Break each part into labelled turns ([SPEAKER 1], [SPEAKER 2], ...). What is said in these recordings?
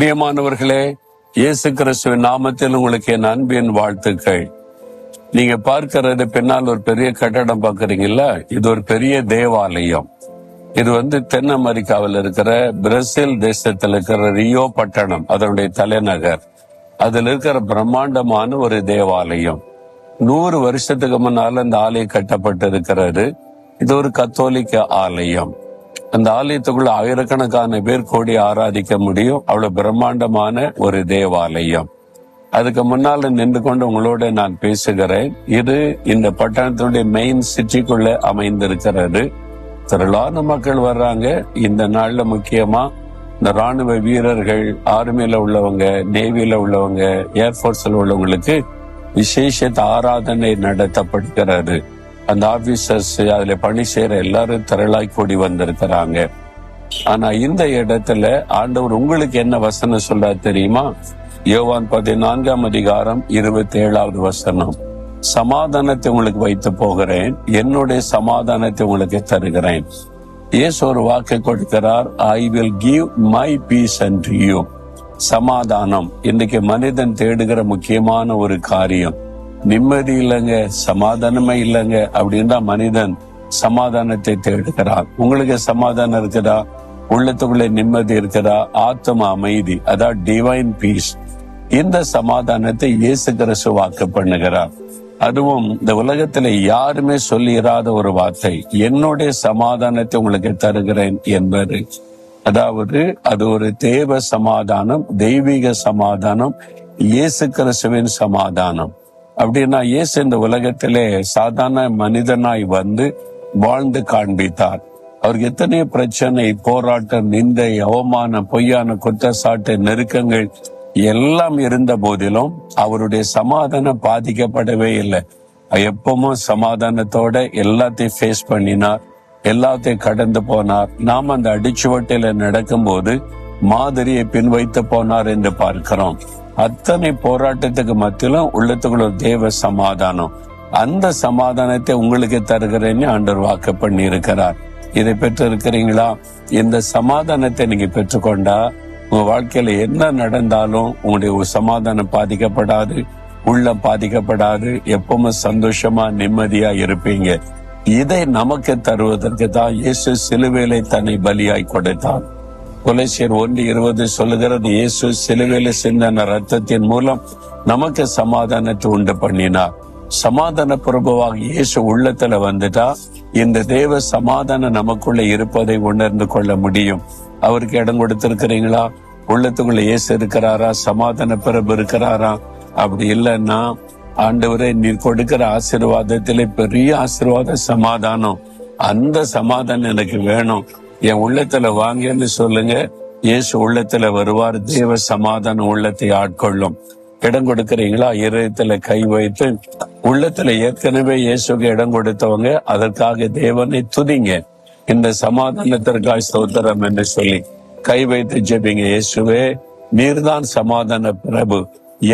[SPEAKER 1] பிரியமானவர்களே, இயேசு கிறிஸ்துவின் நாமத்தில் உங்களுக்கு என் அன்பின் வாழ்த்துக்கள். நீங்க பார்க்கிறது பின்னால் ஒரு பெரிய கட்டடம் பார்க்கறீங்கல்ல, இது ஒரு பெரிய தேவாலயம். இது தென் அமெரிக்காவில் இருக்கிற பிரேசில் தேசத்தில் இருக்கிற ரியோ பட்டணம், அதனுடைய தலைநகர். அதுல இருக்கிற பிரம்மாண்டமான ஒரு தேவாலயம். 100 வருஷத்துக்கு முன்னால அந்த ஆலயம் கட்டப்பட்டு இருக்கிறது. இது ஒரு கத்தோலிக்க ஆலயம். அந்த ஆலயத்துக்குள்ள ஆயிரக்கணக்கான பேர் கூடி ஆராதிக்க முடியும். அவ்வளவு பிரம்மாண்டமான ஒரு தேவாலயம். அதுக்கு முன்னால நின்று கொண்டு உங்களோட நான் பேசுகிறேன். இது இந்த பட்டணத்தினுடைய மெயின் சிட்டிக்குள்ள அமைந்திருக்கிறது. திரளான மக்கள் வர்றாங்க. இந்த நாள்ல முக்கியமா இந்த ராணுவ வீரர்கள், ஆர்மியில உள்ளவங்க, நேவியில உள்ளவங்க, ஏர்போர்ஸ்ல உள்ளவங்களுக்கு விசேஷ ஆராதனை நடத்தப்படுகிறது. அந்த ஆபீசர்ஸ், அதுல பணி செய்யற எல்லாரும் திரளாய் கூடி வந்திருக்கிறாங்க. ஆனா இந்த இடத்துல ஆண்டவர் உங்களுக்கு என்ன வசனம் சொல்ற தெரியுமா? யோவான் 14ஆம் அதிகாரம் 27வது வசனம். சமாதானத்தை உங்களுக்கு வைத்து போகிறேன், என்னுடைய சமாதானத்தை உங்களுக்கு தருகிறேன். இயேசு ஒரு வாக்கு கொடுக்கிறார், I will give my peace unto you. சமாதானம் இன்னைக்கு மனிதன் தேடுகிற முக்கியமான ஒரு காரியம். நிம்மதி இல்லைங்க, சமாதானமே இல்லைங்க அப்படின்னா மனிதன் சமாதானத்தை தேடுகிறார். உங்களுக்கு சமாதானம் இருக்குதா? உள்ளத்துக்குள்ள நிம்மதி இருக்குதா? ஆத்ம அமைதி, அதான் டிவைன் பீஸ். இந்த சமாதானத்தை இயேசு கிறிஸ்து வாக்கு பண்ணுகிறார். அதுவும் இந்த உலகத்துல யாருமே சொல்லிராத ஒரு வார்த்தை, என்னுடைய சமாதானத்தை உங்களுக்கு தருகிறேன் என்பது. அதாவது அது ஒரு தேவ சமாதானம், தெய்வீக சமாதானம், இயேசு கிறிஸ்துவின் சமாதானம். அப்படின்னா இயேசு இந்த உலகத்திலே சாதாரண மனிதனாய் வந்து வாழ்ந்து காண்பித்தார். அவருக்கு எத்தனையோ பிரச்சனை, போராட்டம், நிந்தை, அவமானம், பொய்யான குற்றச்சாட்டு, நெருக்கங்கள் எல்லாம் இருந்த போதிலும் அவருடைய சமாதானம் பாதிக்கப்படவே இல்லை. எப்பவும் சமாதானத்தோட எல்லாத்தையும் ஃபேஸ் பண்ணினார், எல்லாத்தையும் கடந்து போனார். நாம் அந்த அடிச்சுவட்டில நடக்கும் போது மாதிரியை பின் வைத்து போனார் என்று பார்க்கிறோம். அத்தனை போராட்டத்துக்கு மத்தியிலும் உள்ளத்துக்குள்ள ஒரு தேவ சமாதானம். அந்த சமாதானத்தை உங்களுக்கு தருகிறேன்னு ஆண்டவர் வாக்கு பண்ணி இருக்கிறார். இதை பெற்று இருக்கிறீங்களா? இந்த சமாதானத்தை நீங்க பெற்றுக்கொண்டா உங்க வாழ்க்கையில என்ன நடந்தாலும் உங்களுடைய சமாதானம் பாதிக்கப்படாது, உள்ளம் பாதிக்கப்படாது. எப்பவுமே சந்தோஷமா நிம்மதியா இருப்பீங்க. இதை நமக்கு தருவதற்கு தான் இயேசு சிலுவையிலே தன்னை பலியாய் கொடுத்தார். கொலோசியர் 1:20 சொல்லுகிறது, இயேசு சிலுவையில சிந்தின ரத்தத்தின் மூலம் நமக்கு சமாதானத்தை உண்டு பண்ணினார். சமாதான பிரபுவாக இயேசு உள்ளத்துல வந்துட்டா இந்த தேவ சமாதானம் நமக்குள்ள இருப்பதை உணர்ந்து கொள்ள முடியும். அவருக்கு இடம் கொடுத்திருக்கிறீங்களா? உள்ளத்துக்குள்ள இயேசு இருக்கிறாரா? சமாதான பிரபு இருக்கிறாரா? அப்படி இல்லைன்னா ஆண்டவரே, நீர் கொடுக்கிற ஆசீர்வாதத்திலே பெரிய ஆசீர்வாத சமாதானம், அந்த சமாதானம் எனக்கு வேணும், என் உள்ளத்துல வாங்கன்னு சொல்லுங்க. இயேசு உள்ளத்துல வருவார். தேவ சமாதானம் உள்ளத்தை ஆட்கொள்ளும். இடம் கொடுக்கறீங்களா? இதயத்துல கை வைத்து உள்ளத்துல ஏற்கனவே இயேசுக்கு இடம் கொடுத்தவங்க அதற்காக தேவனை துதிங்க. இந்த சமாதானத்திற்காக ஸ்தோத்திரம் என்று சொல்லி கை வைத்து ஜெபிங்க. இயேசுவே, நீர்தான் சமாதான பிரபு.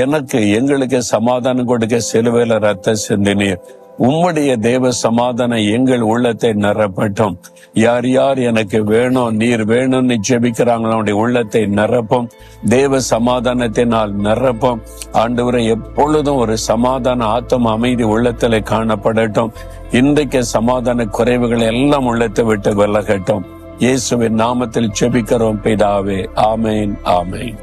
[SPEAKER 1] எங்களுக்கு சமாதானம் கொடுக்க சிலுவையில ரத்தம் சிந்தினீர். உம்முடைய தேவ சமாதானம் எங்கள் உள்ளத்தை நிரப்பட்டும். யார் யார் எனக்கு வேணும், நீர் வேணும்னு ஜெபிக்கிறாங்களோ அவனுடைய உள்ளத்தை நிரப்பும். தேவ சமாதானத்தை நான் நிரப்பும். ஆண்டவரை எப்பொழுதும் ஒரு சமாதான ஆத்ம அமைதி உள்ளத்துல காணப்படட்டும். இன்றைக்கு சமாதான குறைவுகள் எல்லாம் உள்ளத்தை விட்டு விலகட்டும். இயேசுவின் நாமத்தில் ஜெபிக்கிறோம் பிதாவே. ஆமேன், ஆமேன்.